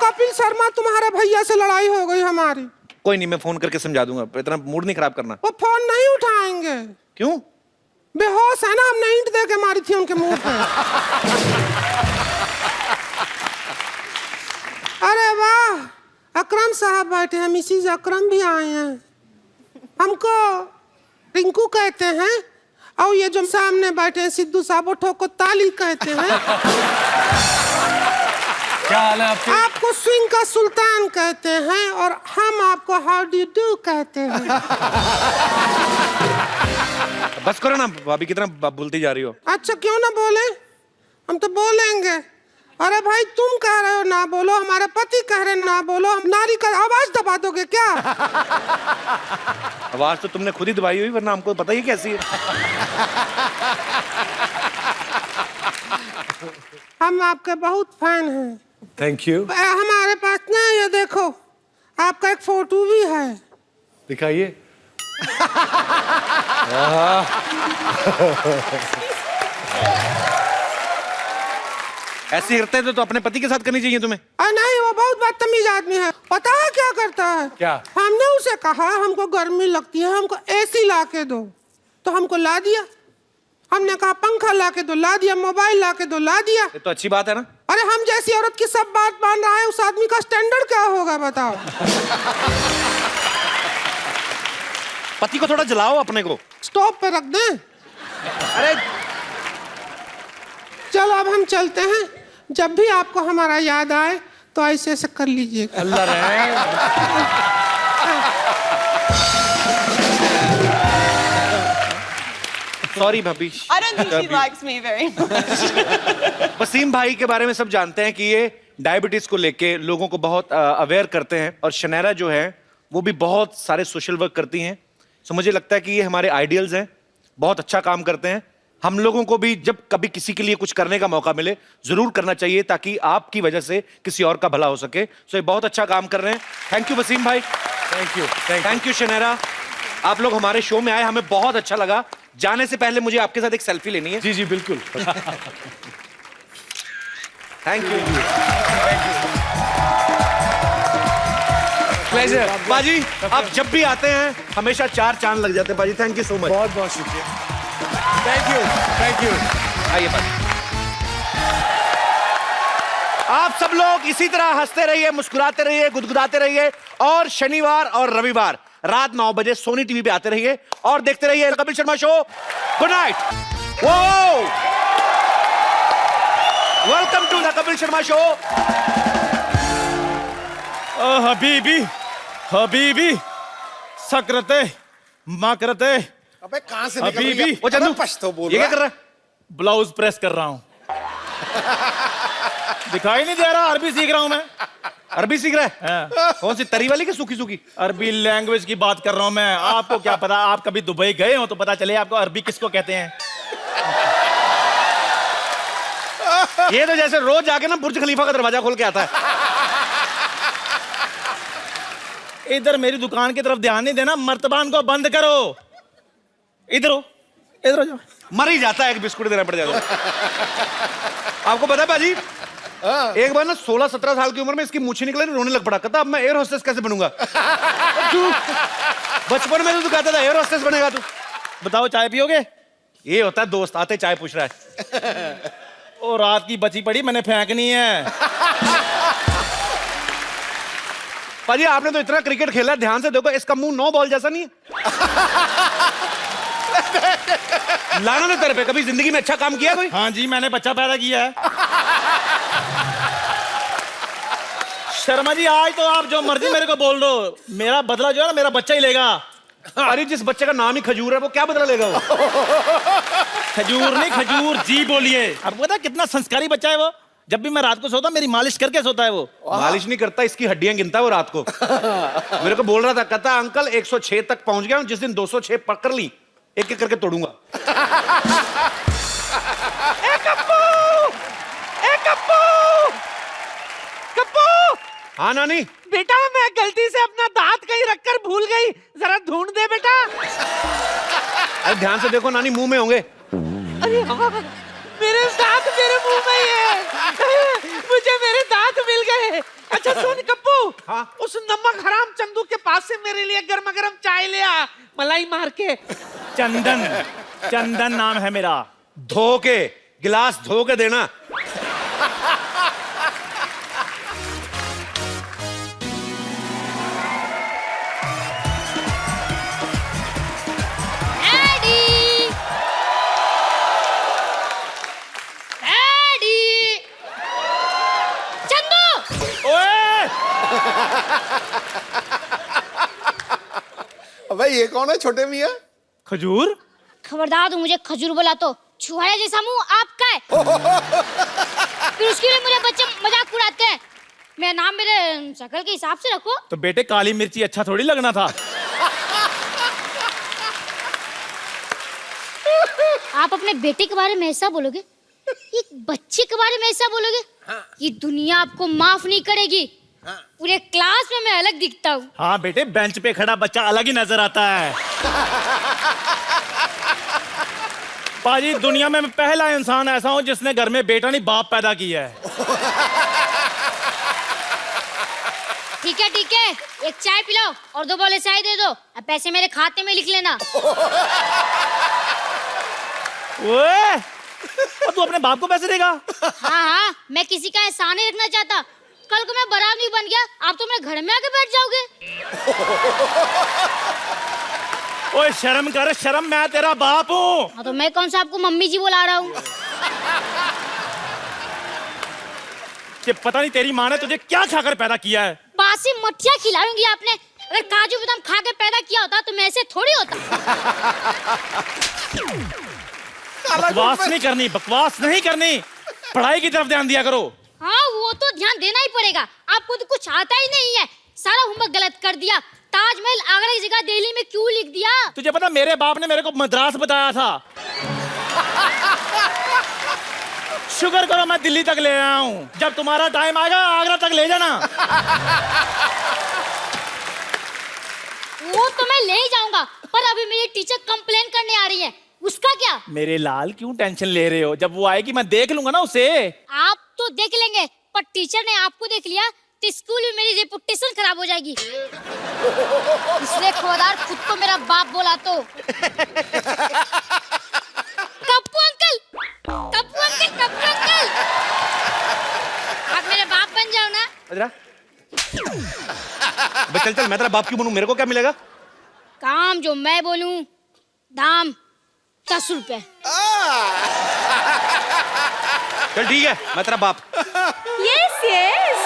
कपिल शर्मा, तुम्हारे भैया से लड़ाई हो गई हमारी। कोई नहीं, मैं फोन करके समझा दूंगा, इतना मूड नहीं खराब करना। वो फोन नहीं उठाएंगे। क्यों? बेहोश है ना, हमने ईंट दे के मारी थी उनके मुंह पे। अरे वाह, अकरम साहब बैठे हैं, मिसिज अकरम भी आए हैं। हमको रिंकू कहते हैं, और ये जो सामने बैठे हैं सिद्धू साहब, वो ठोको ताली कहते हैं। क्या हाल है आपके? आपको स्विंग का सुल्तान कहते हैं, और हम आपको हाउ डू डू कहते हैं। बस करो ना भाभी, कितना बोलती जा रही हो। अच्छा, क्यों ना बोले, हम तो बोलेंगे। अरे भाई, तुम कह रहे हो ना बोलो, हमारे पति कह रहे ना बोलो, हम नारी का आवाज दबा दोगे क्या? आवाज तो तुमने खुद ही दबाई हुई, वरना हमको पता ही कैसी है। हम आपके बहुत फैन हैं। Thank you. हमारे पास ना, ये देखो, आपका एक फोटो भी है। दिखाइए। ऐसी करते हैं तो अपने पति के साथ करनी चाहिए तुम्हें। नहीं, वो बहुत बदतमीज आदमी है। पता है क्या करता है? क्या? हमने उसे कहा हमको गर्मी लगती है, हमको एसी ला के दो, तो हमको ला दिया। हमने कहा पंखा ला के दो, ला दिया। मोबाइल ला के दो, ला दिया। ये तो अच्छी बात है ना। अरे हम जैसी औरत की सब बात मान रहा है, उस आदमी का स्टैंडर्ड क्या होगा बताओ? पति को थोड़ा जलाओ अपने को। स्टॉप पे रख दें? अरे चलो अब हम चलते हैं। जब भी आपको हमारा याद आए तो ऐसे ऐसे कर लीजिए। अल्लाह रहे। सॉरी भाभी। I don't think she likes me very much. Wasim भाई के बारे में सब जानते हैं कि ये डायबिटीज को लेके लोगों को बहुत अवेयर करते हैं, और शनैरा जो है वो भी बहुत सारे सोशल वर्क करती हैं। सो मुझे लगता है कि ये हमारे आइडियल्स हैं, बहुत अच्छा काम करते हैं। हम लोगों को भी जब कभी किसी के लिए कुछ करने का मौका मिले जरूर करना चाहिए, ताकि आपकी वजह से किसी और का भला हो सके। सो ये बहुत अच्छा काम कर रहे हैं। थैंक यू वसीम भाई। Thank you. Thank you Shaniera. आप लोग हमारे शो में आए, हमें बहुत अच्छा लगा। जाने से पहले मुझे आपके साथ एक सेल्फी लेनी है। जी जी बिल्कुल। Thank you. प्लेजर। बाजी, आप जब भी आते हैं हमेशा 4 चांद लग जाते हैं बाजी। Thank you so much. बहुत बहुत शुक्रिया। Thank you. Thank you. आइए बाजी। आप सब लोग इसी तरह हंसते रहिए, मुस्कुराते रहिए, गुदगुदाते रहिए, और शनिवार और रविवार रात 9 बजे सोनी टीवी पे आते रहिए और देखते रहिए Kapil Sharma show. Good night. Welcome to the Kapil Sharma show. हबीबी हबीबी सकरते माकरते। अबे कहां से हबीबी। वो चंदू, पश्तो बोल ये क्या रहा कर रहा है? ब्लाउज प्रेस कर रहा हूं। दिखाई नहीं दे रहा? अरबी सीख रहा हूं मैं। अरबी सीख रहा है? हाँ। कौन सी, तरी वाली की सूखी सूखी? अरबी लैंग्वेज की बात कर रहा हूं मैं। आपको क्या पता, आप कभी दुबई गए हो तो पता चले आपको अरबी किसको कहते हैं। ये तो जैसे रोज जाके ना बुर्ज खलीफा का दरवाजा खोल के आता है। इधर मेरी दुकान की तरफ ध्यान नहीं देना, मर्तबान को बंद करो। इधर हो, इधर हो जाओ। मर ही जाता है, एक बिस्कुट देना पड़ जाता है। आपको पता है बाजी, एक बार ना 16-17 साल की उम्र में इसकी मूछें निकले, रोने लग पड़ा। कहता अब मैं एयर होस्टेस कैसे बनूंगा? तू बचपन में तो तू कहता था एयर होस्टेस बनेगा तू। बताओ चाय पियोगे? ये होता है दोस्त आते चाय पूछ रहा है। ओ रात की बची पड़ी मैंने फेंकनी है। पाजी आपने तो इतना क्रिकेट खेला, ध्यान से देखो इसका मुंह 9 बॉल जैसा नहीं है। लाना ना तेरे पे, कभी जिंदगी में अच्छा काम किया कोई? हाँ जी, मैंने बच्चा पैदा किया है। शर्मा जी, आज तो आप जो मर्जी मेरे को बोल दो, मेरा बदला जो है ना मेरा बच्चा ही लेगा। अरे जिस बच्चे का नाम ही खजूर है वो क्या बदला लेगा? वो खजूर नहीं, खजूर जी बोलिए। अब पता कितना संस्कारी बच्चा है वो। जब भी मैं रात को सोता मेरी मालिश करके सोता है वो। मालिश नहीं करता, इसकी हड्डियां गिनता है वो रात को। मेरे को बोल रहा था, कहता अंकल 106 तक पहुंच गया हूं, जिस दिन 206 पकड़ ली एक एक करके तोड़ूंगा। हाँ नानी। बेटा, मैं गलती से अपना दांत कहीं रखकर भूल गई, जरा ढूंढ दे बेटा। अरे ध्यान से देखो नानी, मुंह में होंगे। अरे हाँ, मेरे दांत मेरे मुंह में ही है। मुझे मेरे दांत मिल गए। हाँ। उस नमक हराम चंदू के पास से मेरे लिए गर्मा गर्म चाय ले आ, मलाई मार के। चंदन, चंदन नाम है मेरा। धो के, गिलास धो के देना। Daddy, daddy, Chandu. ओए! अबे ये कौन है छोटे मियाँ? खजूर? खबरदार तू मुझे खजूर बोला तो छुआरे जैसा मुंह आपका है। फिर उसके लिए मुझे बच्चे मजाक उड़ाते हैं। मेरा नाम मेरे शक्ल के हिसाब से रखो। तो बेटे काली मिर्ची अच्छा थोड़ी लगना था। आप अपने बेटे के बारे में ऐसा बोलोगे, एक बच्चे के बारे में ऐसा बोलोगे? ये दुनिया आपको माफ नहीं करेगी। पूरे क्लास में मैं अलग दिखता हूँ। हाँ बेटे, बेंच पे खड़ा बच्चा अलग ही नजर आता है। पाजी, दुनिया में मैं पहला इंसान ऐसा हूँ जिसने घर में बेटा नहीं बाप पैदा किया है। ठीक है ठीक है, एक चाय पिलाओ और 2 बोले चाय दे दो। अब पैसे मेरे खाते में लिख लेना। ओए! और तू अपने बाप को पैसे देगा? हाँ हाँ, मैं किसी का एहसान नहीं रखना चाहता। कल को मैं बड़ा नहीं बन गया, आप तो मेरे घर में आके बैठ जाओगे। ओए शर्म कर, शर्म, मैं तेरा बाप हूँ। हाँ तो मैं कौन सा आपको मम्मी जी बुला रहा हूँ? कि पता नहीं तेरी माँ ने तुझे क्या खाकर पैदा किया है। बासी मठिया खिलाऊंगी आपने। अगर काजू बादाम खा के पैदा किया होता तो मैं ऐसे थोड़ी होता। बकवास नहीं करनी, बकवास नहीं करनी। पढ़ाई की तरफ ध्यान दिया करो। हाँ वो तो ध्यान देना ही पड़ेगा। आपको तो कुछ आता ही नहीं है, सारा होमवर्क गलत कर दिया। ताजमहल आगरा की जगह दिल्ली में क्यों लिख दिया? तुझे पता मेरे बाप ने मेरे को मद्रास बताया था। शुक्र करो मैं दिल्ली तक ले आया हूँ। जब तुम्हारा टाइम आएगा आगरा तक ले जाना। वो तो मैं ले ही जाऊंगा, पर अभी मेरी टीचर कंप्लेन करने आ रही है। उसका क्या? मेरे लाल क्यों टेंशन ले रहे हो? जब वो आएगी मैं देख लूंगा ना उसे। आप तो देख लेंगे, पर टीचर ने आपको देख लिया तो स्कूल में मेरी रेपुटेशन खराब हो जाएगी। इसलिए खबरदार खुद को मेरा बाप बोला तो। Kappu uncle, Kappu uncle, Kappu uncle, आप मेरे बाप बन जाओ ना। चल चल, मैं तेरा बाप क्यों बनूं? मेरे को क्या मिलेगा? काम जो मैं बोलूं, दाम 10 रुपए। चल ठीक है, मैं तेरा बाप। Yes, yes.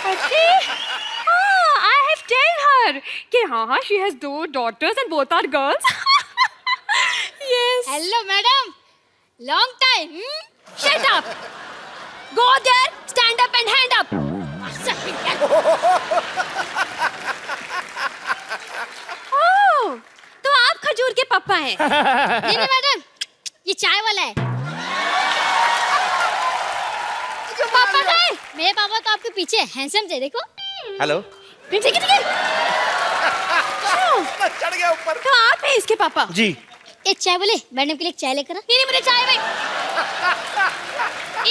Okay. I have told her कि हाँ, she has 2 daughters and both are girls. Yes. Hello madam, long time. Shut up. Go there, stand up and hand up. Oh, तो आप खजूर के पापा हैं? नहीं नहीं मैडम, ये चाय वाला है। पापा गए? मेरे पापा तो आपके पीछे हैंडसम थे, देखो। हेलो। ठीक है ठीक है। चढ़ गया ऊपर। तो आप हैं इसके पापा? जी। एक चाय बोले, मैडम के लिए चाय लेकर आ। नहीं नहीं, मुझे चाय भाई।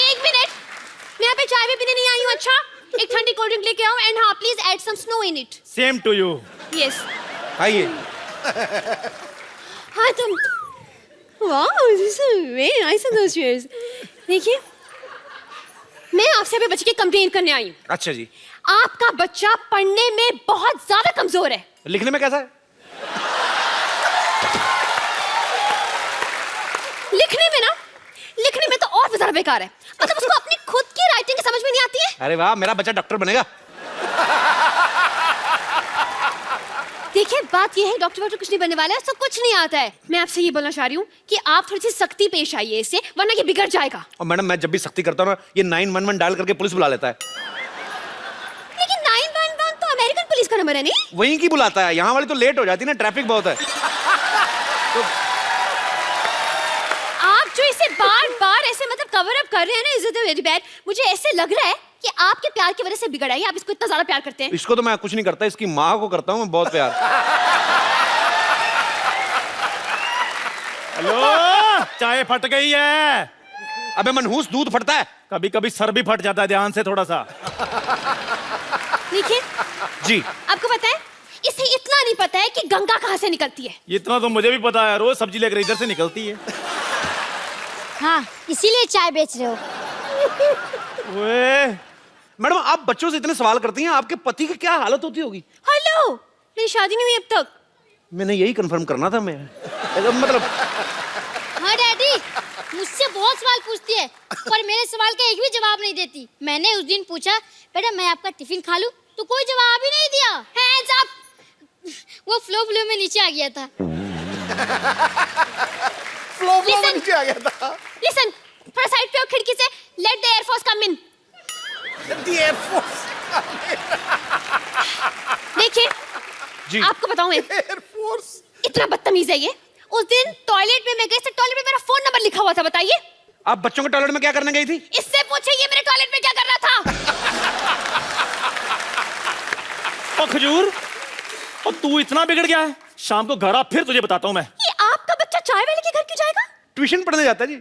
1 मिनट, मैं यहाँ पे चाय भी पीने नहीं आई हूँ। अच्छा, एक ठंडी कोल्ड ड्रिंक लेके आओ एंड हाँ please add some snow in it. Same to you. Yes. आइए। हाँ तुम, wow this is very nice of those cheers. देखिए, मैं आपसे अभी बच्चे की कंप्लेन करने आई हूँ। अच्छा जी। आपका बच्चा पढ़ने में बहुत ज्यादा कमजोर है। लिखने में कैसा है? लिखने में तो और भी ज्यादा बेकार है। मतलब उसको अपनी खुद की राइटिंग समझ में नहीं आती है। अरे वाह, मेरा बच्चा डॉक्टर बनेगा। देखिए, बात ये है, डॉक्टर वॉक्टर कुछ नहीं बनने वाला है, उसको कुछ नहीं आता है। मैं आपसे ये बोलना चाह रही हूँ कि आप थोड़ी सी सख्ती पेश आइए इससे, वरना ये बिगड़ जाएगा। और मैडम, मैं जब भी सख्ती करता हूँ ना, ये 911 डायल करके पुलिस बुला लेता है। लेकिन 911 तो अमेरिकन पुलिस का नंबर है नहीं? वहीं की बुलाता है, यहाँ वाली तो लेट हो जाती है ना, ट्रैफिक बहुत है। आप जो इसे बार बार ऐसे मतलब कवर अप कर रहे हैं ना, इज इट वेरी बैड। मुझे ऐसे लग रहा है कि आपके प्यार की वजह से बिगड़ा है। आप इसको इतना ज्यादा प्यार करते हैं। इसको तो मैं कुछ नहीं करता, इसकी माँ को करता हूँ मैं बहुत प्यार। हेलो, चाय फट गई है। अबे मनहूस दूध फटता है। कभी कभी सर भी फट जाता है, ध्यान से थोड़ा सा। देखिए, जी आपको पता है इसे इतना नहीं पता है कि गंगा कहाँ से निकलती है। इतना तो मुझे भी पता है, रोज सब्जी लेकर इधर से निकलती है। हाँ, इसीलिए चाय बेच रहे हो। ओए, मैडम, आप बच्चों से इतने सवाल करती हैं, आपके पति की क्या हालत होती होगी? हेलो, मेरी शादी नहीं हुई अब तक। मैंने यही कंफर्म करना था मैं। मतलब हाँ डैडी, मुझसे बहुत सवाल पूछती है पर मेरे सवाल का एक भी जवाब नहीं देती। मैंने उस दिन पूछा, बेटा मैं आपका टिफिन खा लूं, तो कोई जवाब ही नहीं दिया। Hands up! वो फ्लो में नीचे आ गया था। फ्लो में नीचे आ गया था। लिसन, थोड़ा साइड पे आओ खिड़की से। Let the air force come in. The Air Force। देखिए, जी। आपको बताऊं मैं, Air Force। इतना बदतमीज है ये। उस दिन टॉयलेट में मैं गई, टॉयलेट में मेरा फोन नंबर लिखा हुआ था, बताइए। आप बच्चों के टॉयलेट में क्या करने गई थी? इससे पूछे ये मेरे टॉयलेट में क्या कर रहा था। ओ खजूर, और तू इतना बिगड़ गया है? शाम को घर आ, फिर तुझे बताता हूँ मैं। ये आपका बच्चा चाय वाले के घर क्यों जाएगा? ट्यूशन पढ़ने जाता है जी।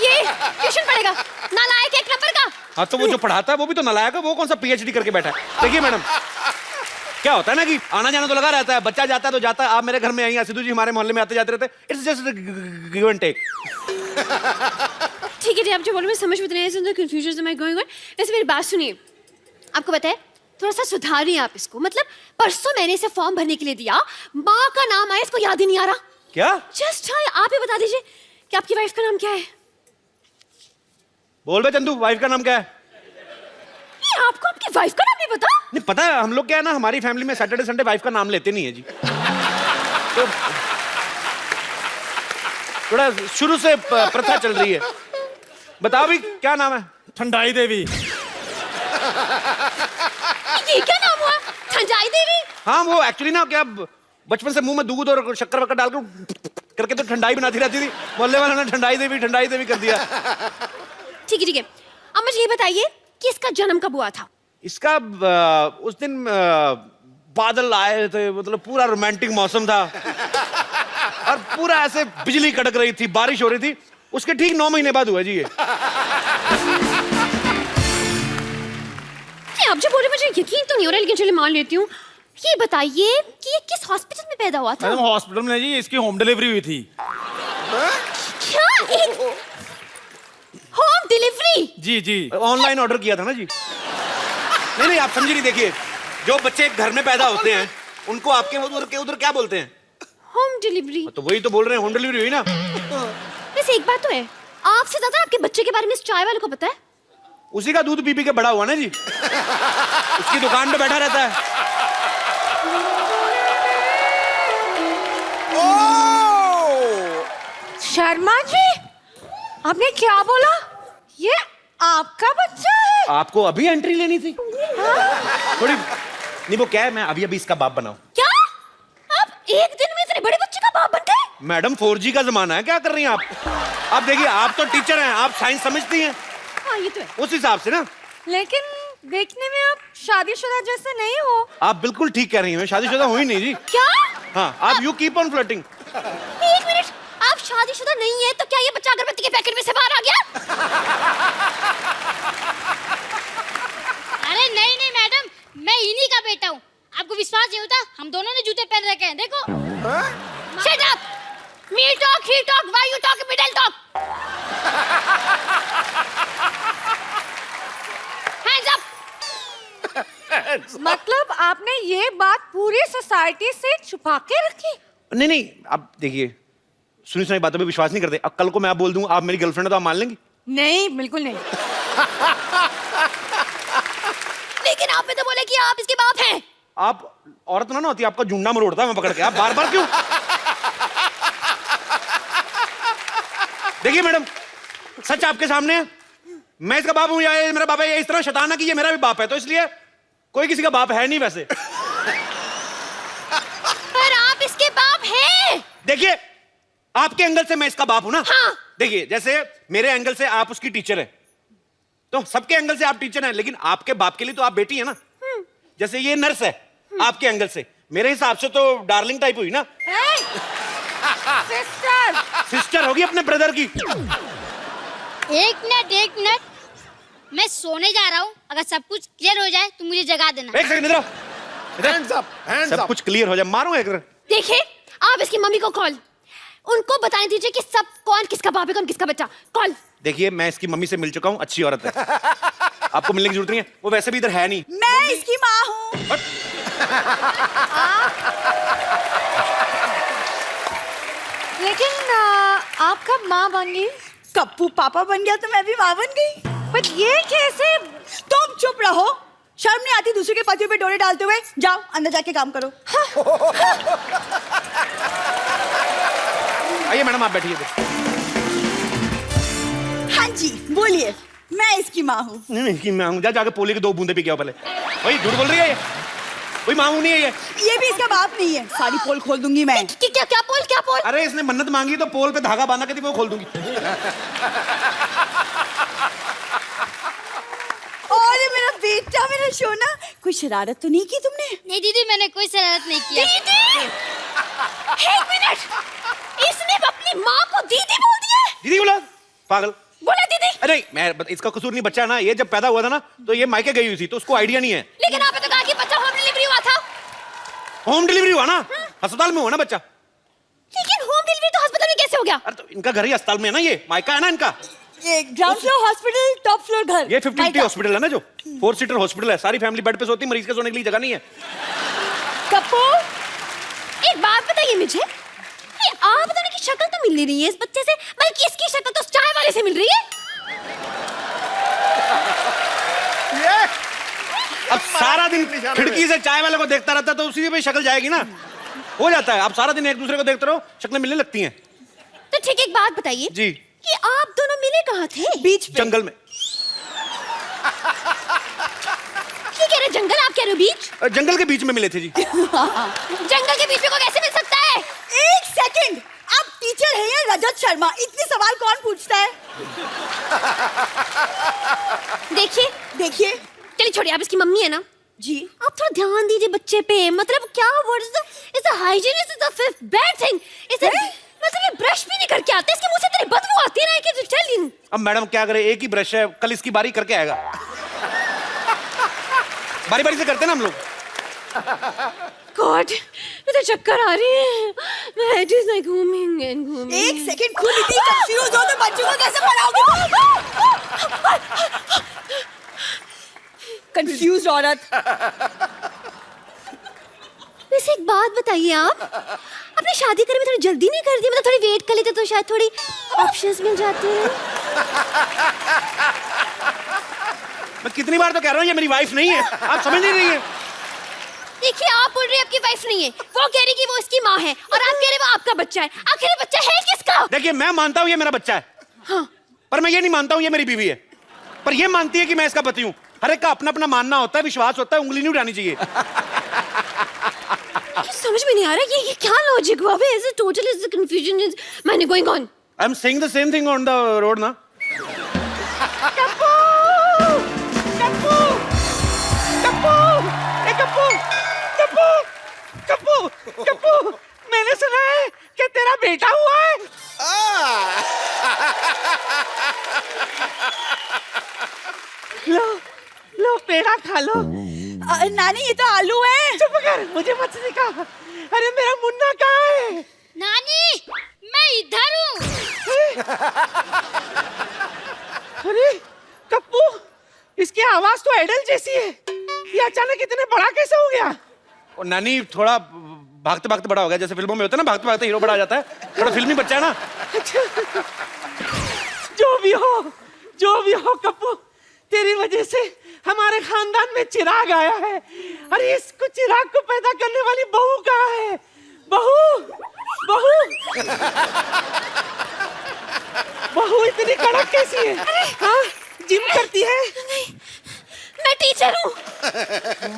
ये ट्यूशन पढ़ेगा, नालायक एक नंबर का। हाँ, तो वो जो पढ़ाता है वो भी तो नालायक है। वो कौन सा PhD करके बैठा है? देखिए मैडम, क्या होता है ना कि आना जाना तो लगा रहता है, बच्चा जाता है तो जाता है। आप मेरे घर में आई, सिद्धू जी हमारे मोहल्ले में आते जाते रहते हैं। It's just give and take. ठीक है, आप जो बोल रहे हैं समझ में नहीं आया, कंफ्यूजन से मैं गोइंग ऑन। वैसे मेरी बात सुनिए, आपको पता है थोड़ा सा सुधारिए आप इसको। मतलब परसों मैंने इसे फॉर्म भरने के लिए दिया, माँ का नाम आया, इसको याद ही नहीं आ रहा। क्या? जस्ट आप ही बता दीजिए कि आपकी वाइफ का नाम क्या है। बोल बे चंदू, वाइफ का नाम क्या है? ये आपको आपकी वाइफ का नाम नहीं पता? नहीं पता है, हम लोग क्या है ना, हमारी फैमिली में सैटरडे संडे वाइफ का नाम लेते नहीं है जी। तो थोड़ा शुरू से प्रथा चल रही है। बताओ भी क्या नाम है? ठंडाई देवी। ये क्या नाम हुआ? ठंडाई देवी? हाँ, वो एक्चुअली ना क्या बचपन से मुंह में दूध और शक्कर वक्कर डाल करके तो ठंडाई बनाती रहती थी। मोहल्ले वालों ने ठंडाई देवी कर दिया। ठीक है। अब मुझे ये बताइए कि इसका जन्म कब हुआ था? इसका उस दिन बादल आए थे, मतलब पूरा रोमांटिक मौसम था और पूरा ऐसे बिजली कड़क रही थी, बारिश हो रही थी। उसके ठीक 9 महीने बाद हुआ जी ये। आप जो बोल रहे मुझे यकीन तो नहीं हो रहा, लेकिन चलिए मान लेती हूँ। ये बताइए कि ये किस हॉस्पिटल में पैदा हुआ था? मैडम हॉस्पिटल में जी, इसकी होम डिलीवरी हुई थी। क्या? एक होम डिलीवरी? जी। ऑनलाइन ऑर्डर किया था ना जी। नहीं आप समझी नहीं। देखिए, जो बच्चे घर में पैदा होते हैं उनको आपके उधर क्या बोलते हैं? Home delivery. तो वही तो बोल रहे हैं, होम डिलीवरी हुई ना। वैसे एक बात तो है, आपसे ज्यादा आपके बच्चे के बारे में इस चाय वाले को पता है। उसी का दूध पी के बड़ा हुआ ना जी। उसकी दुकान पे बैठा रहता है। शर्मा जी, आपने क्या बोला? ये आपका बच्चा है? आपको अभी एंट्री लेनी थी थोड़ी। नहीं वो क्या है, मैं अभी इसका बाप बनाऊं। क्या आप एक दिन में इतने बड़े बच्चे का बाप बन गए? मैडम 4G का जमाना है, क्या कर रही हैं आप? आप देखिए, आप तो टीचर हैं, आप साइंस समझती हैं। हाँ ये तो है। उस हिसाब से ना। लेकिन देखने में आप शादीशुदा जैसे नहीं हो। आप बिल्कुल ठीक कह रही हैं, मैं शादीशुदा हुई नहीं जी। क्या? हाँ, आप यू कीप ऑन फ्लर्टिंग। एक मिनट, आप शादीशुदा नहीं है तो क्या ये बच्चा अगरबत्ती के पैकेट में से बाहर आ गया? अरे नहीं मैडम, मैं इन्हीं का बेटा हूँ। आपको विश्वास नहीं होता? हम दोनों ने जूते पहन रखे हैं, देखो। Shut up! Me talk, he talk, why you talk, middle talk? Hands up! मतलब आपने ये बात पूरी सोसाइटी से छुपा के रखी? नहीं आप देखिए, सुनी सुनाई बातों पे विश्वास नहीं करते। अब कल को मैं आप बोल दूं आप मेरी गर्लफ्रेंड है तो आप मान लेंगी? नहीं, बिल्कुल नहीं। लेकिन आपने तो बोला कि आप इसके बाप हैं। आप औरत ना होती, आपका झुंडा मरोड़ता है मैं पकड़ के। आप बार क्यों? देखिए मैडम, सच आपके सामने है। मैं इसका बाप हूं या ये मेरा बाप है, ये इस तरह शैतान है कि ये मेरा भी बाप है, तो इसलिए कोई किसी का बाप है नहीं वैसे। पर आप इसके बाप हैं। देखिए, आपके एंगल से मैं इसका बाप हूं ना। हाँ। देखिए, जैसे मेरे एंगल से आप उसकी टीचर है, तो सबके एंगल से आप टीचर हैं, लेकिन आपके बाप के लिए तो आप बेटी है ना। जैसे ये नर्स है, आपके एंगल से मेरे हिसाब से तो डार्लिंग टाइप हुई ना। सिस्टर। सिस्टर होगी अपने ब्रदर की। एक मिनट, मैं सोने जा रहा हूँ। अगर सब कुछ क्लियर हो जाए तो मुझे जगा देना। एक सेकंड इधर Hands up, hands सब up. कुछ क्लियर हो जाए, मारूंगा एक। देखिए आप इसकी मम्मी को कॉल, उनको बताने दीजिए कि सब कौन किसका बाप है, कौन किसका बच्चा। कॉल। देखिए मैं इसकी मम्मी से मिल चुका हूँ, अच्छी औरत है, आपको मिलने की जरूरत नहीं है, वो वैसे भी इधर है नहीं। मैं इसकी माँ हूँ। लेकिन आप कब माँ बन गई? कप्पू पापा बन गया तो मैं भी माँ बन गई। बट ये कैसे? तुम चुप रहो, शर्म नहीं आती दूसरे के पतियों पे डोरे डालते हुए? जाओ अंदर जाके काम करो। आइए मैडम आप बैठिए। हाँ जी बोलिए, मैं इसकी माँ हूँ। नहीं कि मैं हूँ, जा जाके पोली की 2 बूंदे पी के आओ पहले। वही झूठ बोल रही है ये, कोई मांगू नहीं है ये भी इसका बाप नहीं है। सारी पोल खोल दूंगी मैं। क्या क्या पोल, क्या पोल? अरे इसने मन्नत मांगी तो पोल पे धागा बांधा के थी, वो खोल दूंगी। और मेरा बेटा, मेरा सोना, कोई शरारत तो नहीं की तुमने? नहीं दीदी, मैंने कोई शरारत नहीं किया। दीदी! एक मिनट, इसने अपनी माँ को दीदी बोल दिया है? दीदी बोला, पागल बोला दीदी? अरे मैं इसका कसूर नहीं, बच्चा है ना, ये जब पैदा हुआ था ना तो ये मायके गई हुई थी, तो उसको आइडिया नहीं है। लेकिन आपने तो कहा कि बच्चा होम डिलीवरी हुआ था। होम डिलीवरी हुआ ना, अस्पताल में हुआ ना बच्चा। लेकिन होम डिलीवरी तो अस्पताल में कैसे हो गया? अरे तो इनका घर ही अस्पताल में है ना, ये मायका है ना इनका। ये ground floor hospital, top floor घर। ये 50-50 हॉस्पिटल है ना, जो 4 सीटर हॉस्पिटल है, सारी फैमिली बेड पे सोती, मरीज के सोने के लिए जगह नहीं है। कप्पू एक बात बताइए मुझे, ये आप दोनों की शक्ल तो मिल नहीं रही है इस बच्चे से, बल्कि इसकी शक्ल तो चाय वाले से मिल रही है। ये अब सारा दिन खिड़की से चाय वाले को देखता रहता तो उसी पे शक्ल जाएगी ना, हो जाता है। आप सारा दिन एक दूसरे को देखते रहो, शक्लें मिलने लगती हैं। तो ठीक, एक बात बताइए जी, कि आप दोनों मिले कहाँ थे? बीच पे। जंगल में। ये कह रहे जंगल, आप कह रहे हो बीच? जंगल के बीच में मिले थे जी। जंगल के बीच में को कैसे मिल सकता है? एक सेकंड, आप टीचर हैं या रजत शर्मा? इतने सवाल कौन पूछता है? देखिए देखिए चलिए छोड़िए, आप इसकी मम्मी है ना जी, आप थोड़ा ध्यान दीजिए बच्चे पे। मतलब क्या word is the hygiene is the fifth bad thing. Is मतलब ये ब्रश भी नहीं करके आते, इसके मुंह से तेरी बदबू आती है ना कि टेल यू। अब मैडम क्या करे, एक ही ब्रश है, कल इसकी बारी करके आएगा। बारी बारी से करते ना हम लोग। गॉड मुझे चक्कर आ रही है, मैं हेड इज लाइक घूमिंग एंड घूमिंग। एक सेकंड, खुद इतनी कंफ्यूज हो तो बच्चों को कैसे पढ़ाओगे? कंफ्यूज औरत। वैसे एक बात बताइए, आप अपनी शादी करने में थोड़ी जल्दी नहीं कर दी? मतलब थोड़ी वेट कर लेते तो शायद थोड़ी ऑप्शंस मिल जाते हैं। मैं कितनी बार तो कह रहा हूँ ये मेरी वाइफ नहीं है, आप समझ नहीं रही है। देखिए आप बोल रहे हैं आपकी वाइफ नहीं है, वो कह रही कि वो इसकी माँ है, और आप कह रहे वो आपका बच्चा है। आखिर ये बच्चा है किसका? देखिए मैं मानता हूँ ये मेरा बच्चा है, हाँ। पर मैं ये नहीं मानता हूँ ये मेरी बीवी है। पर ये मानती है कि मैं इसका पति हूँ। हर एक का अपना अपना मानना होता है, विश्वास होता है, उंगली नहीं उठानी चाहिए। समझ में नहीं आ रहा ये क्या लॉजिक हुआ? Is it total is the confusion is mainly going on. I am saying the same thing on the road ना। कप्पू कप्पू कप्पू ए कप्पू कप्पू कप्पू कप्पू, मैंने सुना है कि तेरा बेटा हुआ है। लो लो पेड़ा खा लो। नानी ये तो आलू है। चुप कर, मुझे मत सिखा। अरे मेरा मुन्ना कहाँ है? नानी मैं इधर हूँ। अरे कप्पू, इसकी आवाज तो एडल जैसी है, ये अचानक इतने बड़ा कैसे हो गया? और नानी थोड़ा भागते भागते बड़ा हो गया, जैसे फिल्मों में होता है ना, भागते भागते हीरो बड़ा आ जाता है, थोड़ा फिल्मी बच्चा है ना। जो भी हो कप्पू, तेरी वजह से हमारे खानदान में चिराग आया है। अरे इसको चिराग को पैदा करने वाली बहू कहाँ है? बहू इतनी कड़क कैसी है? हाँ, जिम करती है? नहीं, मैं टीचर हूँ।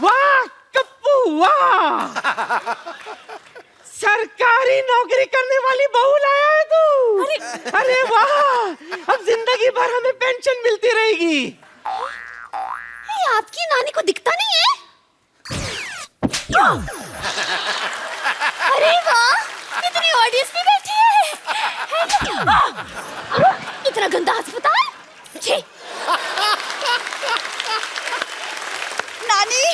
वाह कप्पू वाह, सरकारी नौकरी करने वाली बहू लाया है तू। अरे वाह, अब जिंदगी भर हमें पेंशन मिलती रहेगी। ये आपकी नानी को दिखता नहीं है? अरे वाह, इतनी ऑडियंस भी बैठी है क्या? इतना गंदा अस्पताल। छी। नानी,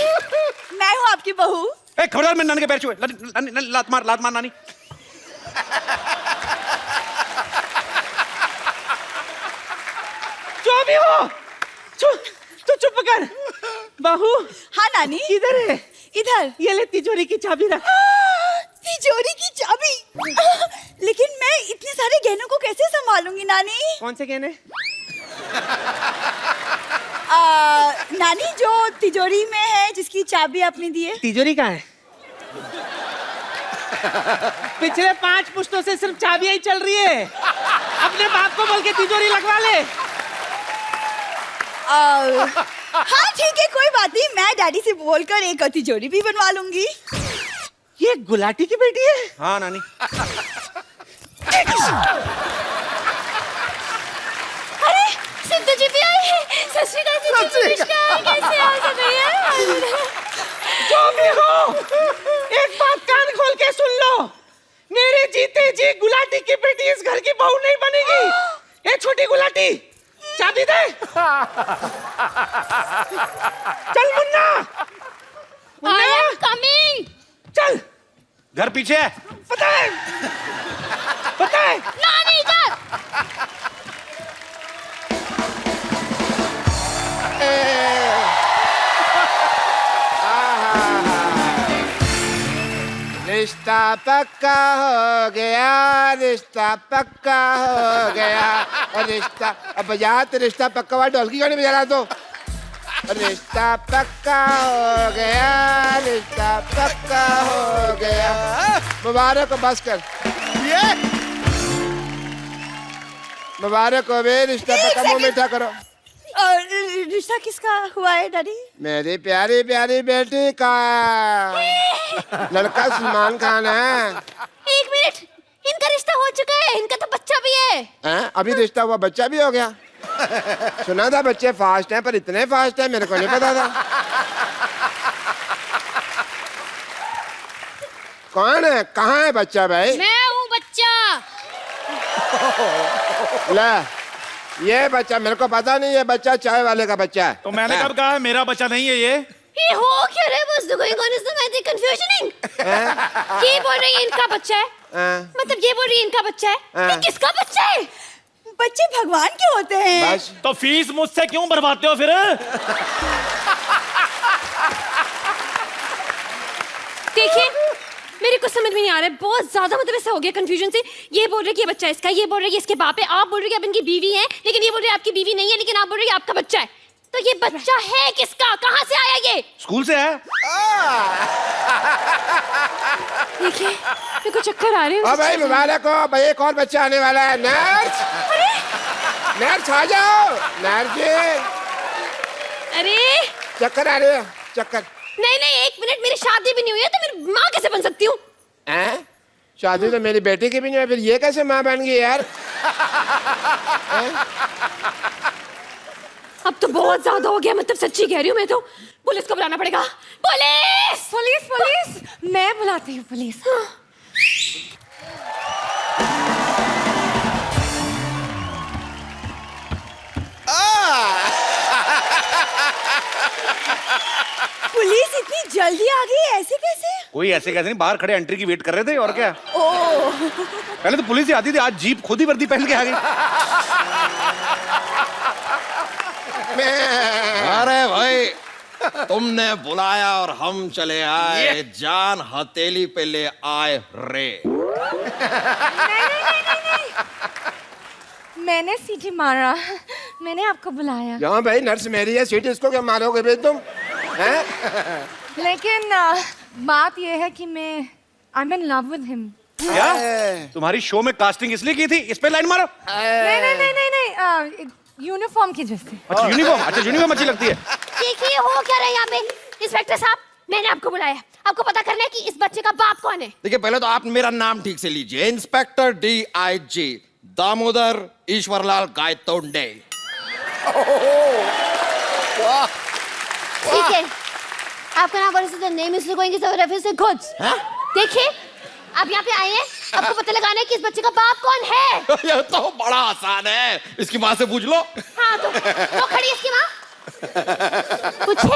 मैं हूँ आपकी बहू। ए खबरदार, मैं नानी के पैर छुए। लात मार नानी। जो भी हो, तू चुप कर। बहू, हाँ नानी। किधर है? इधर। ये ले तिजोरी की चाबी रख। तिजोरी की चाबी। लेकिन मैं इतने सारे गहनों को कैसे संभालूंगी नानी? कौन से गहने? नानी, जो तिजोरी में है, जिसकी चाबी आपने दी है। तिजोरी कहाँ है? पिछले 5 पुश्तों से सिर्फ चाबियां ही चल रही है। अपने बाप को बोल के तिजोरी लगवा ले। हाँ ठीक है, कोई बात नहीं, मैं डैडी से बोलकर एक तिजोरी भी बनवा लूंगी। ये गुलाटी की बेटी है? हाँ नानी। अरे सिद्धू जी भी आए हैं। सत श्री अकाल सिद्धू जी, नमस्कार, कैसे हो सब भैया? जो भी हो, एक बात कान खोल के सुन लो। मेरे जीते जी गुलाटी की बेटी इस घर की बहू नहीं बनेगी। ए छोटी गुलाटी, चाबी दे। चल मुन्ना, I am coming. चल। घर पीछे है। पता है। नानी इधर। रिश्ता पक्का हो गया, रिश्ता पक्का हो गया, रिश्ता। अब बजा तो रिश्ता पक्का हुआ, ढोलकी क्यों नहीं बजा रहा तो? रिश्ता पक्का हो गया, रिश्ता पक्का हो गया। मुबारक हो, बस कर। ये मुबारक हो बे, रिश्ता पक्का, मुंह मीठा करो। और रिश्ता किसका हुआ है डैडी? मेरी प्यारी प्यारी बेटी का। लड़का सलमान खान है। 1 मिनट, इनका रिश्ता हो चुका है, इनका तो बच्चा भी है। हैं? अभी रिश्ता हुआ, बच्चा भी हो गया। सुना था बच्चे फास्ट हैं, पर इतने फास्ट हैं मेरे को नहीं पता था। कौन है? कहाँ है बच्चा भाई? मैं हूँ बच्चा। ले, ये बच्चा मेरे को पता नहीं, ये बच्चा चाय वाले का बच्चा है। तो मैंने कब कहा है मेरा बच्चा नहीं है ये? ये हो क्या रहा है? What's going on? Is the confusioning? ये बोल रही है इनका बच्चा है, मतलब ये बोल रही है इनका बच्चा है। ये किसका बच्चा है? बच्चे भगवान के होते हैं। बस तो फीस मुझसे क्यों भरवाते हो फिर? देखिए, मेरे को समझ में नहीं आ रहा है, बहुत ज्यादा मतलब ऐसा हो गया कंफ्यूजन से। ये बोल रहे कि ये बच्चा इसका, ये बोल रहे कि इसके बाप है, आप बोल रहे कि आप इनकी बीवी हैं, लेकिन ये बोल रहे आपकी बीवी नहीं है, लेकिन आप बोल रहे आपका बच्चा है। तो ये बच्चा है किसका? कहाँ से आया ये? स्कूल से है। देखिए, मेरे को चक्कर आ रहे हैं। ओ भाई मुबारक हो भाई, एक और बच्चा आने वाला है। नर्स, नर्स आ जाओ। नर्स जी, अरे चक्कर आ रहे हैं, चक्कर। नहीं नहीं, 1 मिनट, मेरी शादी भी नहीं हुई है तो मेरी माँ कैसे बन सकती हूँ? हैं? शादी तो मेरी बेटी की भी नहीं है, फिर ये कैसे माँ बन गई यार? अब तो बहुत ज्यादा हो गया, मतलब सच्ची कह रही हूँ मैं तो। पुलिस को बुलाना पड़ेगा। पुलिस! पुलिस पुलिस, मैं बुलाती हूँ पुलिस। पुलिस इतनी जल्दी आ गई, ऐसे कैसे? कोई ऐसे कैसे नहीं, बाहर खड़े एंट्री की वेट कर रहे थे और क्या। ओह, पहले तो पुलिस ही आती थी, आज जीप खुद ही वर्दी पहन के आ गई। अरे भाई, तुमने बुलाया और हम चले आए, जान हथेली पे ले आए रे। मैंने सीटी मारा, मैंने आपको बुलाया। यहाँ भाई नर्स मेरी है, सीट इसको क्या मारोगे भाई तुम? हैं? लेकिन बात यह है कि मैं I'm in love with him। क्या तुम्हारी शो में कास्टिंग इसलिए की थी? इस पे लाइन मारो। नहीं नहीं नहीं नहीं नहीं, यूनिफॉर्म की वजह से। अच्छा यूनिफॉर्म, अच्छा यूनिफॉर्म अच्छी लगती है। देखिए, हो क्या रहा है यहाँ पे? इंस्पेक्टर साहब, मैंने आपको बुलाया, आपको पता करना है कि इस बच्चे का बाप कौन है। देखिए, पहले तो आप मेरा नाम ठीक से लीजिए। Inspector DIG Damodar Ishwarlal Gaitonde. ठीक है, आपका नाम वर्ष नेम इसलिए going is reference to goods. देखिए, आप यहाँ पे आए हैं, आपको पता लगाना है कि इस बच्चे का बाप कौन है। ये तो बड़ा आसान है, इसकी माँ से पूछ लो। हाँ तो वो खड़ी है इसकी माँ, पूछे।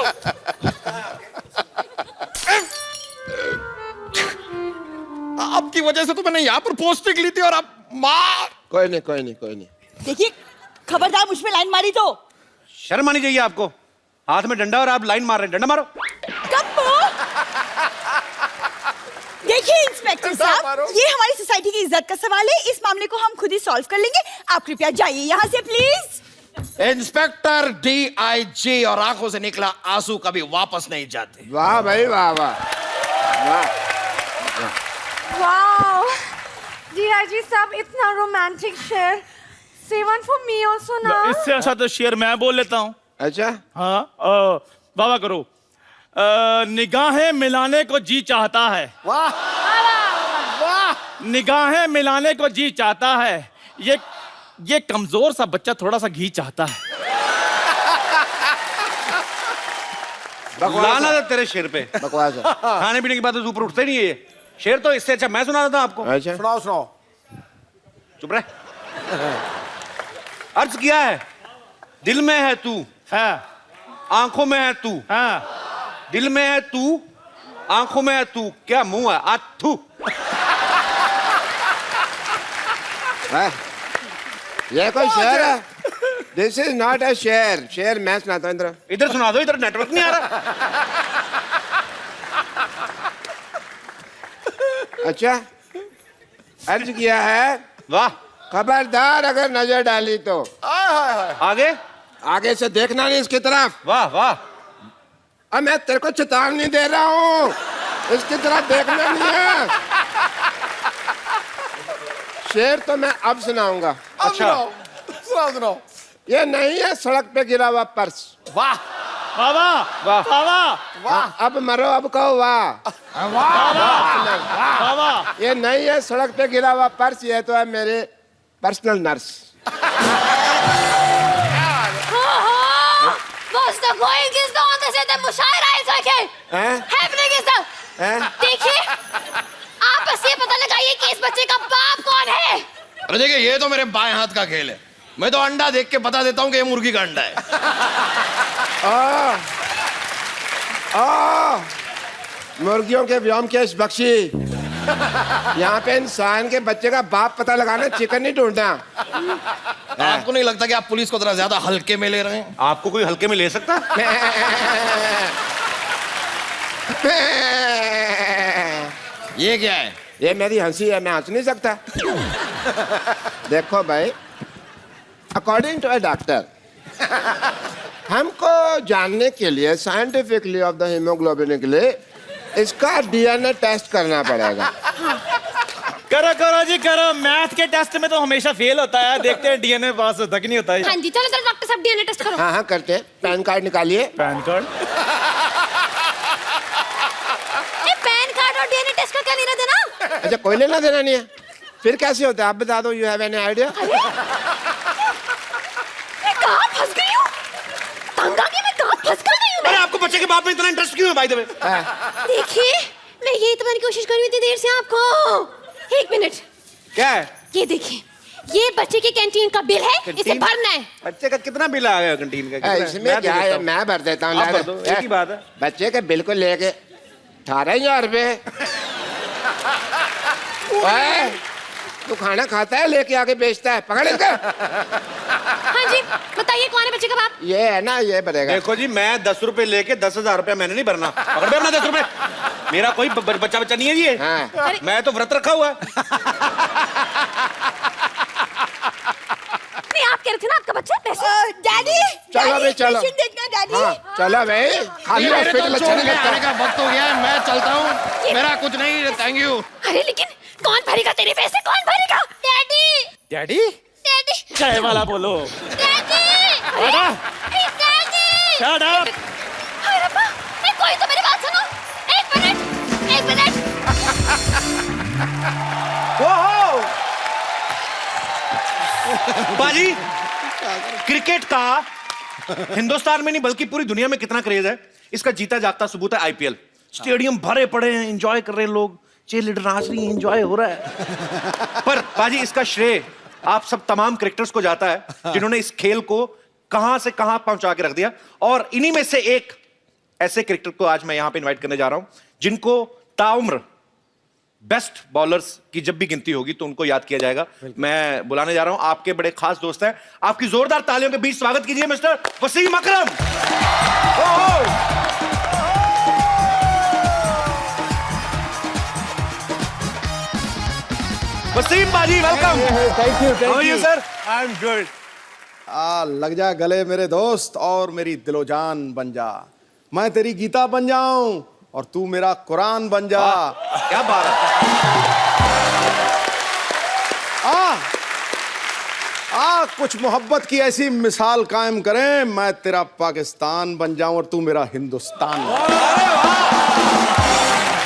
आपकी वजह से तो मैंने यहाँ पर पोस्टिंग ली थी और आप मार। कोई नहीं। देखिए, खबरदार मुझ पे लाइन मारी तो। शर्म आनी चाहिए आपको, हाथ में डंडा और आप लाइन मार रहे हैं। डंडा मारो। देखिए इंस्पेक्टर साहब, ये हमारी सोसाइटी की इज्जत का सवाल है, इस मामले को हम खुद ही सॉल्व कर लेंगे। आप कृपया जाइए यहाँ से प्लीज। इंस्पेक्टर DIG और आंखों से निकला आंसू कभी वापस नहीं जाते। वाह भाई वाह वाह वाह। वाओ DIG साहब, इतना रोमांटिक शेर। Say one for me also ना। इससे अच्छा तो शेर मैं बोल लेता हूँ। अच्छा हाँ, वाह करो। निगाहें मिलाने को जी चाहता है। वाह वाह। निगाहें मिलाने को जी चाहता है, ये कमजोर सा बच्चा थोड़ा सा घी चाहता है। लाना था तेरे शेर पे। बकवास है। खाने पीने की बात तो ऊपर उठते नहीं है ये। शेर तो इससे अच्छा मैं सुना देता हूं आपको। अच्छा सुनाओ। चुप रहे। अर्ज किया है, दिल में है तू, हाँ आंखों में है तू। हाँ। दिल में है तू, आंखों में है तू, क्या मुंह है आथू। ये कोई शेर है? दिस इज नॉट अ शेर। शेर मैं सुनाता हूँ। इधर सुना दो, इधर नेटवर्क नहीं आ रहा। अच्छा, अर्ज किया है, वाह। खबरदार अगर नजर डाली तो आगे आगे से देखना नहीं इसकी तरफ। वाह वाह। अब मैं तेरे को चेतावनी दे रहा हूँ, इसकी तरफ देखना नहीं है। शेर तो मैं अब सुनाऊंगा। अच्छा सुनाओ। ये नहीं है सड़क पे गिरा हुआ पर्स। वाह वाह वाह वाह हाँ, अब मरो, अब कहो वाह। वाह वाह। ये नहीं है सड़क पे गिरा हुआ पर्स, ये तो है मेरे personal nurse. What's the going is the on the set मुशायरा है जाके। हैं? Happening is the। हैं? देखिए, आप बस ये पता लगाइए कि इस बच्चे का बाप कौन है। अरे देखिए, ये तो मेरे बाएं हाथ का खेल है। मैं तो अंडा देख के बता देता हूँ कि ये मुर्गी का अंडा है। मुर्गियों के व्योम केश बख्शी। यहाँ पे इंसान के बच्चे का बाप पता लगाना, चिकन नहीं ढूंढना। आपको नहीं लगता कि आप पुलिस को जरा ज्यादा हल्के में ले रहे हैं? आपको कोई हल्के में ले सकता है? ये क्या है? ये मेरी हंसी है, मैं हंस नहीं सकता। देखो भाई, अकॉर्डिंग टू अ डॉक्टर, हमको जानने के लिए साइंटिफिकली ऑफ द हीमोग्लोबिन के लिए इसका DNA टेस्ट करना पड़ेगा। करो जी करो। मैथ के टेस्ट में तो हमेशा फेल होता है, देखते हैं DNA पास होता कि नहीं होता है। हाँ जी, चलो चलो डॉक्टर साहब DNA टेस्ट करो। हाँ करते हैं। पैन कार्ड निकालिए। Pan card? पैन कार्ड और DNA टेस्ट का क्या लेना देना? अच्छा, कोई लेना देना नहीं है, फिर कैसे होता है आप बता दो। You have any idea? मैं कहाँ फंस गई हूँ? तंग आ गई, मैं कहाँ फंस कर गई हूँ? अरे आपको बच्चे के बाप में इतना इंटरेस्ट क्यों है भाई? दबे देखिए, मैं यही तुम्हारी कोशिश कर रही थी देर से आपको। एक मिनट, क्या है? ये देखिए, ये बच्चे के कैंटीन का बिल है, इसे कैंटीन? भरना है। बच्चे का कितना बिल आ गया कैंटीन का? कितना? इसमें मैं दे क्या देता है, हूँ। मैं भर देता हूँ। आप भर दो, एक ही बात है। बच्चे के बिल को लेके 18,000 रुपए। तू खाना खाता है, लेके आके बेचता है, पकड़ इसका। हाँ जी, बताइए कौन है बच्चे का बाप? ये है ना, ये भरेगा। देखो जी, मैं 10 रुपए लेके 10,000 रुपया मैंने नहीं भरना। पकड़ में अपना 10 रुपए। मेरा कोई बच्चा नहीं है जी। हाँ। मैं तो व्रत रखा हुआ है। नहीं, आप कह रहे थे ना आपका बच्चा पैसे। डैडी, चलो भाई, चलो। पेशेंट देखना डैडी। हाँ, चलो भाई, खाली मेरे तो हॉस्पिटल अच्छा छोड़ नहीं के लगता। आने का वक्त हो गया है, मैं चलता हूँ। मेरा कुछ नहीं, थैंक यू। अरे लेकिन कौन भरेगा तेरे पैसे? कौन भरेगा? Daddy, daddy? डैडी, चाय वाला बोलो। Daddy, daddy. Shut up! हाय रब्बा, नहीं कोई तो मेरी बात सुनो। एक मिनट। बाजी, क्रिकेट का हिंदुस्तान में नहीं बल्कि पूरी दुनिया में कितना क्रेज है, इसका जीता जागता सबूत है IPL। स्टेडियम भरे पड़े हैं, एंजॉय कर रहे हैं लोग, चीयर लीडर नाच रही है, एंजॉय हो रहा है। पर बाजी इसका श्रेय आप सब तमाम क्रिकेटर्स को जाता है जिन्होंने इस खेल को कहां से कहां पहुंचा के रख दिया। और इन्हीं में से एक ऐसे क्रिकेटर को आज मैं यहां पे इनवाइट करने जा रहा हूं जिनको ताउम्र बेस्ट बॉलर्स की जब भी गिनती होगी तो उनको याद किया जाएगा। मैं बुलाने जा रहा हूं, आपके बड़े खास दोस्त हैं। आपकी जोरदार तालियों के बीच स्वागत कीजिए मिस्टर वसीम अकरम। वसीम बाजी welcome. Thank you sir. I am good. लग जा गले मेरे दोस्त और मेरी दिलो जान बन जा। मैं तेरी गीता बन जाऊं और तू मेरा कुरान बन जा। क्या बात है। कुछ मोहब्बत की ऐसी मिसाल कायम करें, मैं तेरा पाकिस्तान बन जाऊं और तू मेरा हिंदुस्तान।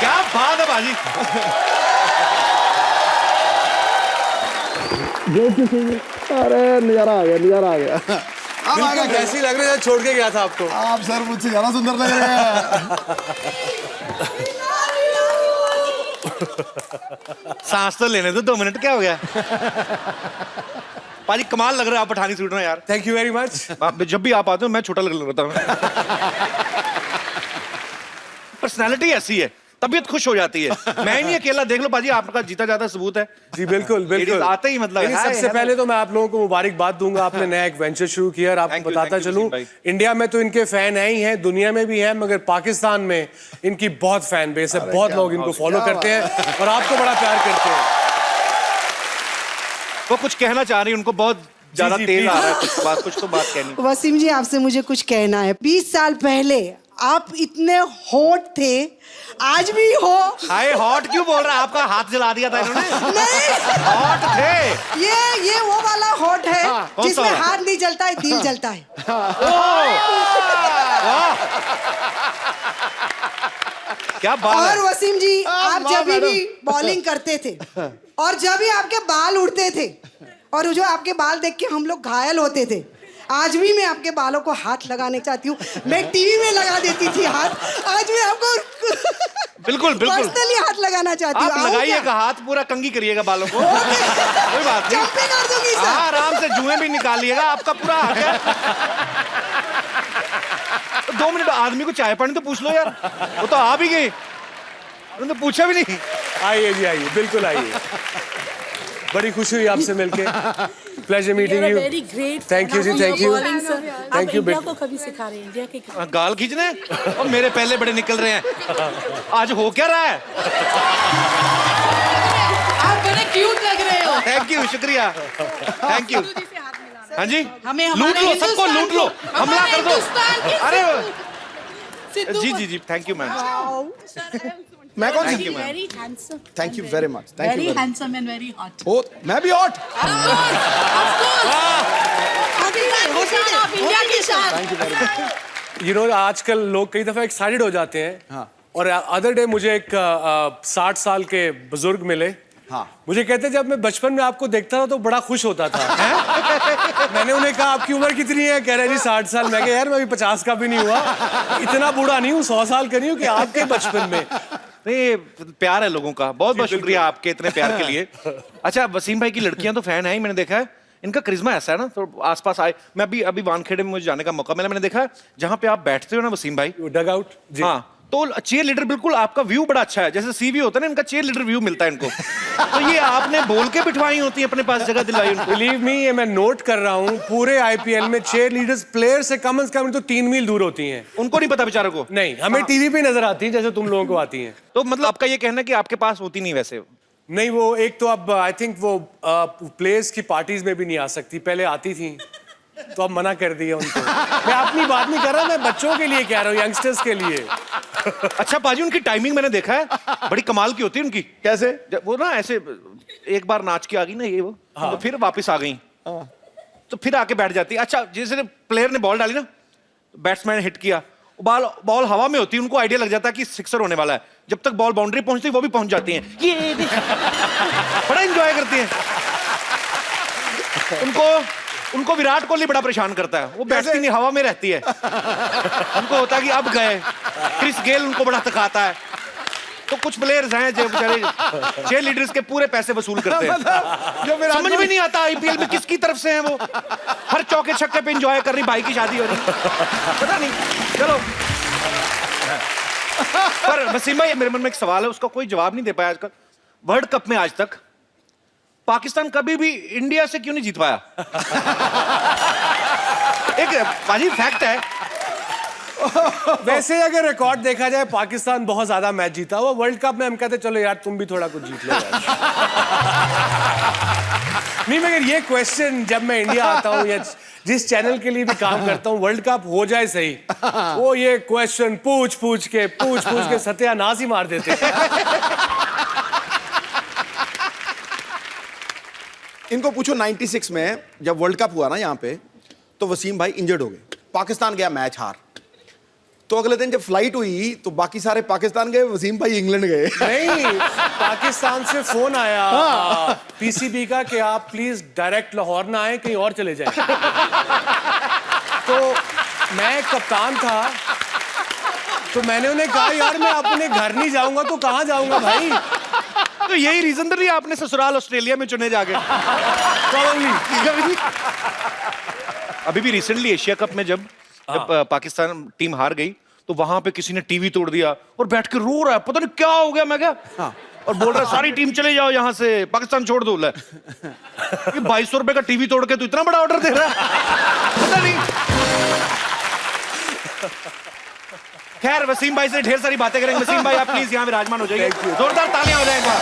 क्या बात है बाजी। अरे नजारा आ गया, नजारा आ गया। बिल्कुल कैसी लग रही है, छोड़ के गया था आपको। आप सर मुझसे ज्यादा सुंदर लग रहे हैं। सांस तो लेने दो 2 मिनट, क्या हो गया। पाजी कमाल लग रहा है आप पठानी सूट में यार। Thank you very much. जब भी आप आते हो मैं छोटा लगता हूँ। पर्सनालिटी ऐसी है, तबीयत खुश हो जाती है। मैं ही नहीं अकेला, देख लो पाजी आपका जीता जाता सबूत है। जी बिल्कुल बिल्कुल। आते ही मतलब सबसे पहले तो मैं आप लोगों को मुबारकबाद दूंगा, आपने नया एक वेंचर शुरू किया। और आपको बताता चलूं, इंडिया में तो इनके फैन है ही हैं, दुनिया में भी है, मगर पाकिस्तान में इनकी बहुत फैन बेस है। बहुत लोग इनको फॉलो करते हैं और आपको बड़ा प्यार करते हैं। वो कुछ कहना चाह रही है, उनको बहुत ज्यादा तेज आ रहा है कुछ तो बात कहनी। वसीम जी आपसे मुझे कुछ कहना है। 20 साल पहले आप इतने हॉट थे, आज भी हो। हाय हॉट क्यों बोल रहा है, आपका हाथ जला दिया था इन्होंने। नहीं हॉट थे ये वो वाला हॉट है जिसमें वाला? हाथ नहीं जलता है, दिल जलता है। क्या बात और है। वसीम जी आप जब भी बॉलिंग करते थे और जब भी आपके बाल उड़ते थे और जो आपके बाल देख के हम लोग घायल होते थे, आज भी मैं आपके बालों को हाथ लगाने चाहती हूँ। मैं टीवी में लगा देती थी हाथ, आज मैं आपको बिल्कुल पर्सनली हाथ लगाना चाहती हूँ। आप लगाइएगा हाथ, पूरा कंघी करिएगा बालों को। कोई बात नहीं, कर दूंगी सर। आराम से जुएं भी निकालिएगा, आपका पूरा हक है। 2 मिनट आदमी को चाय पानी तो पूछ लो यार, वो तो आ भी गई, उन्होंने तो पूछा भी नहीं। आइए जी आइए, बिल्कुल आइए। बड़ी खुशी हुई आपसे मिलके। Pleasure meeting you. Thank you जी, thank you thank you. India को कभी सिखा रहे हैं, इंडिया के गाल खींचने और मेरे पहले बड़े निकल रहे हैं। आज हो क्या रहा है। आप बड़े क्यूट लग रहे हो। थैंक यू, शुक्रिया, थैंक यू। हाँ जी, हमें लूट लो, सबको लूट लो, हमला कर दो। अरे Sidhu ji ji ji, thank you ma'am. मैं कौन Thank सी? you, ma'am. Very handsome, thank you very much. Thank very you. Handsome and very hot. ओ मैं भी हॉट। आप इंडिया की शान। यू नो आजकल लोग कई दफा एक्साइटेड हो जाते हैं। हाँ। और अदर डे मुझे एक 60 साल के बुजुर्ग मिले। हाँ। मुझे कहते जब मैं बचपन में आपको देखता था तो बड़ा खुश होता था। मैंने उन्हें कहा आपकी उम्र कितनी है, कह रहे जी 60 साल। मैं कहा यार मैं अभी 50 का भी नहीं हुआ, इतना बूढ़ा नहीं हूँ, 100 साल का नहीं हूँ कि आपके बचपन में। नहीं, प्यार है लोगों का, बहुत बहुत शुक्रिया आपके इतने प्यार के लिए। अच्छा, वसीम भाई की लड़कियां तो फैन है ही, मैंने देखा है। इनका करिश्मा ऐसा है ना, तो आसपास आए, मैं अभी वानखेड़े में मुझे जाने का मौका मिला, मैंने देखा जहां पे आप बैठते हो ना वसीम भाई, डग आउट। हाँ, तो चेयर लीडर बिल्कुल आपका व्यू बड़ा अच्छा है, जैसे सीवी होता है ना, इनका चेयर लीडर व्यू मिलता है इनको। तो ये आपने बोल के बिठवाई होती है, अपने पास जगह दिलवाई उनको। बिलीव मी, ये मैं नोट कर रहा हूँ, पूरे आईपीएल में चेयर लीडर्स प्लेयर से कम तो 3 मील दूर होती हैं। उनको नहीं पता बेचारों को। नहीं, हमें टीवी पे नजर आती है जैसे तुम लोगों को आती हैं। तो मतलब आपका ये कहना है कि आपके पास होती नहीं वैसे। नहीं, वो एक तो अब आई थिंक वो प्लेयर्स की पार्टीज में भी नहीं आ सकती, पहले आती थी तो अब मना कर दिया उनको। मैं अपनी बात नहीं कर रहा, मैं बच्चों के लिए कह रहा हूँ, यंगस्टर्स के लिए। अच्छा पाजी, उनकी टाइमिंग मैंने देखा है, बड़ी कमाल की होती है उनकी। कैसे? वो ना ऐसे एक बार नाच के आ गई ना ये वो, तो फिर वापस आ गई, तो फिर आके बैठ जाती। अच्छा, जैसे प्लेयर ने बॉल डाली ना, बैट्समैन हिट किया, बॉल हवा में होती है, उनको आइडिया लग जाता है कि सिक्सर होने वाला है। जब तक बॉल बाउंड्री पहुंचती है वो भी पहुंच जाती हैं। ये बड़ा एंजॉय करती हैं। उनको विराट कोहली बड़ा परेशान करता है, वो बैठती नहीं, हवा में रहती है। उनको होता है कि अब गए। क्रिस गेल उनको बड़ा तकाता है। तो कुछ प्लेयर्स हैं जो बेचारे चीयर लीडर्स के पूरे पैसे वसूल करते हैं। जो मेरा समझ में नहीं आता आईपीएल में किसकी तरफ से हैं वो। हर चौके छक्के पे एंजॉय कर रही, भाई की शादी हो रही, पता नहीं। चलो, पर वसीम भाई मेरे मन में एक सवाल है, उसका कोई जवाब नहीं दे पाया आजकल। वर्ल्ड कप में आज तक पाकिस्तान कभी भी इंडिया से क्यों नहीं जीत पाया? एक पाजी फैक्ट है। वैसे अगर रिकॉर्ड देखा जाए पाकिस्तान बहुत ज्यादा मैच जीता हुआ वर्ल्ड कप में। हम कहते चलो यार तुम भी थोड़ा कुछ जीत लो यार। नहीं मगर ये क्वेश्चन जब मैं इंडिया आता हूँ या जिस चैनल के लिए भी काम करता हूँ, वर्ल्ड कप हो जाए सही, वो ये क्वेश्चन पूछ पूछ के सत्यानाश ही मार देते हैं। इनको पूछो 96 में जब वर्ल्ड कप हुआ ना यहाँ पे, तो वसीम भाई इंजर्ड हो गए, पाकिस्तान गया मैच हार। तो अगले दिन जब फ्लाइट हुई तो बाकी सारे पाकिस्तान गए, वसीम भाई इंग्लैंड गए। नहीं, पाकिस्तान से फोन आया पीसीबी का कि आप प्लीज डायरेक्ट लाहौर ना आए, कहीं और चले जाएं। तो मैं कप्तान था, तो मैंने उन्हें कहा यार मैं अपने घर नहीं जाऊंगा तो कहाँ जाऊंगा भाई। तो यही रीजन तो नहीं आपने ससुराल ऑस्ट्रेलिया में चुने जाके? अभी भी रिसेंटली एशिया कप में जब पाकिस्तान टीम हार गई तो वहां पे किसी ने टीवी तोड़ दिया और बैठ के रो रहा है, पता नहीं क्या हो गया। मैं क्या और बोल रहा है सारी टीम चले जाओ यहाँ से, पाकिस्तान छोड़ दो। 2200 रुपए का टीवी तोड़ के तो इतना बड़ा ऑर्डर दे रहा है, पता नहीं। खैर वसीम भाई से ढेर सारी बातें करेंगे। वसीम भाई आप प्लीज यहाँ विराजमान हो जाइए, जोरदार तालियां हो जाए एक बार।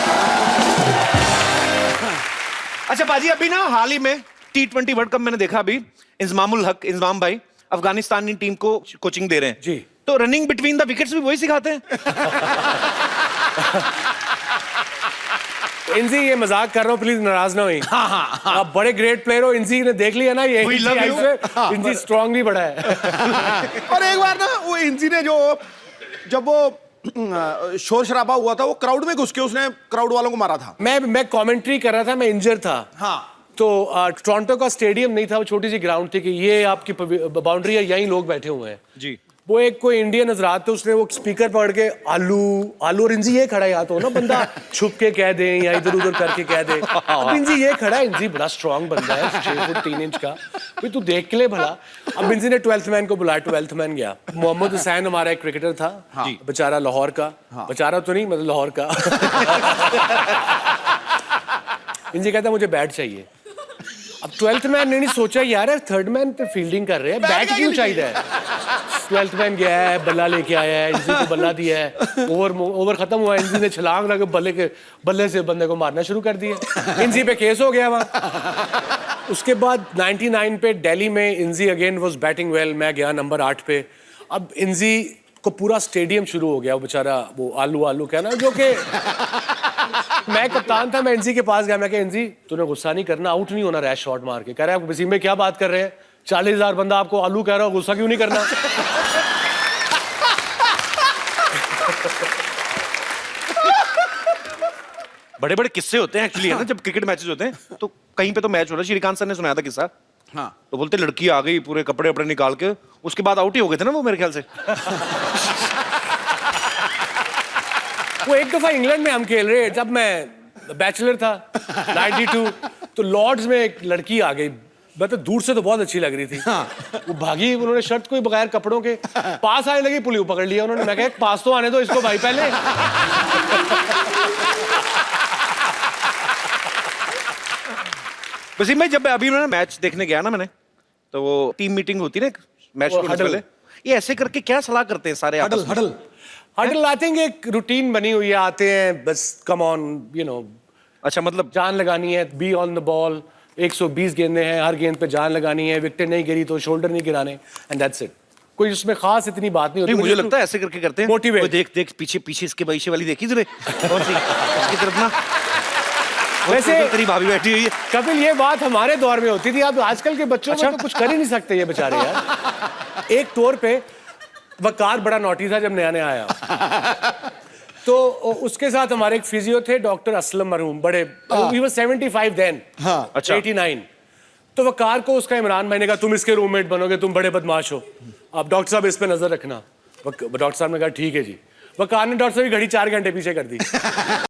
अच्छा बाजी, अभी ना हाल ही में T20 वर्ल्ड कप मैंने देखा, अभी इंजमामुल हक इंजमाम भाई अफगानिस्तानी टीम को कोचिंग दे रहे हैं जी। तो रनिंग बिटवीन द विकेट्स भी वही सिखाते हैं? इनजी ये मजाक कर रहा हूँ, प्लीज नाराज ना हुई। आप बड़े ग्रेट प्लेयर हो, इनजी ने देख लिया ना ये इनजी स्ट्रांगली बड़ा है। और एक बार ना वो इंजी ने जब वो शोर शराबा हुआ था, वो क्राउड में घुस के उसने क्राउड वालों को मारा था। मैं कमेंट्री कर रहा था, मैं इंजर था। हाँ। तो टोरंटो का स्टेडियम नहीं था, वो छोटी सी ग्राउंड थी कि ये आपकी बाउंड्री है, यहीं लोग बैठे हुए हैं जी। वो एक कोई इंडियन नजरात थे, उसने वो स्पीकर पकड़ के आलू आलू, और इंजी ये खड़ा है, या तो ना बंदा छुप के कह दे या इधर उधर करके कह दे। अब इंजी ये खड़ा है, इंजी बड़ा स्ट्रांग बंदा है, 6 फुट 3 इंच का, भाई तू देख के ले भला। अब इंजी ने 12th मैन को बुलाया, 12th मैन गया। मोहम्मद हुसैन हमारा एक क्रिकेटर था, बेचारा लाहौर का, बेचारा तो नहीं मतलब लाहौर का। इंजी कहता मुझे बैट चाहिए। अब 12th मैन ने नहीं सोचा यार 3rd मैन पे फील्डिंग कर रहे हैं, बैट क्यों चाहिए है। 12th मैन गया है, बल्ला लेके आया है, इंजी को बल्ला दिया है, ओवर खत्म हुआ, इंजी ने छलांग लगा बल्ले से बंदे को मारना शुरू कर दिया। इंजी पे केस हो गया वहाँ। उसके बाद 99 पे दिल्ली में इंजी अगेन वाज बैटिंग वेल, मैं गया नंबर 8 पे। अब इंजी को पूरा स्टेडियम शुरू हो गया, वो बेचारा वो आलू आलू कहना, जो कि मैं कप्तान था। मैं इंजी के पास गया, मैं कहा इंजी तूने गुस्सा नहीं करना, आउट नहीं होना रैश शॉट मार के। कह रहा है वसीम में क्या बात कर रहे हैं, 40,000 बंदा आपको आलू कह रहा हो, गुस्सा क्यों नहीं करना। बड़े बड़े किस्से होते हैं एक्चुअली, है ना, जब क्रिकेट मैचेस होते हैं तो कहीं पे तो मैच हो रहा है, श्रीकांत सर ने सुनाया था किस्सा। हाँ। तो बोलते लड़की आ गई पूरे कपड़े वपड़े निकाल के, उसके बाद आउट ही हो गए थे ना वो मेरे ख्याल से। वो एक दफा इंग्लैंड में हम खेल रहे, जब मैं बैचलर था 92, तो लॉर्ड्स में एक लड़की आ गई, मतलब दूर से तो बहुत अच्छी लग रही थी। वो भागी, उन्होंने शर्ट कोई बगैर कपड़ों के पास आने लगी, पुलिस पकड़ लिया उन्होंने। मैं कहा पास तो आने दो इसको भाई पहले। वसीम भाई जब अभी मैंने मैच देखने गया ना मैंने, तो वो टीम मीटिंग होती है ना मैच को पहले, ये ऐसे करके क्या सलाह करते हैं सारे? हडल आई थिंक एक रूटीन बनी हुई है, आते हैं बस कम ऑन यू नो। अच्छा, मतलब जान लगानी है, बी ऑन द बॉल, 120 गेंदें हैं, हर गेंद पे जान लगानी है, विकेट नहीं गिरी तो शोल्डर नहीं गिराने, एंड दैट्स इट। कोई उसमें खास इतनी बात नहीं होती। मुझे लगता है ऐसे करके करते हैं। मोटिवेट। देख पीछे इसके पीछे वाली देखी तुमने कौन सी इसकी तरफ ना, वैसे तेरी भाभी बैठी हुई है। कपिल ये बात हमारे दौर में होती थी, अब आजकल के बच्चों में तो कुछ कर ही नहीं सकते ये बेचारे यार। एक टूर पे वकार बड़ा नोटी था जब नया नया आया, तो उसके साथ हमारे एक फिजियो थे डॉक्टर असलम मरहूम, बड़े ही वाज 75 देन। अच्छा 89। तो वकार को उसका इमरान भाई ने कहा तुम इसके रूममेट बनोगे, तुम बड़े बदमाश हो, अब डॉक्टर साहब इस पे नजर रखना। डॉक्टर साहब ने कहा ठीक है जी। वकार ने डॉट से भी घड़ी 4 घंटे पीछे कर दी।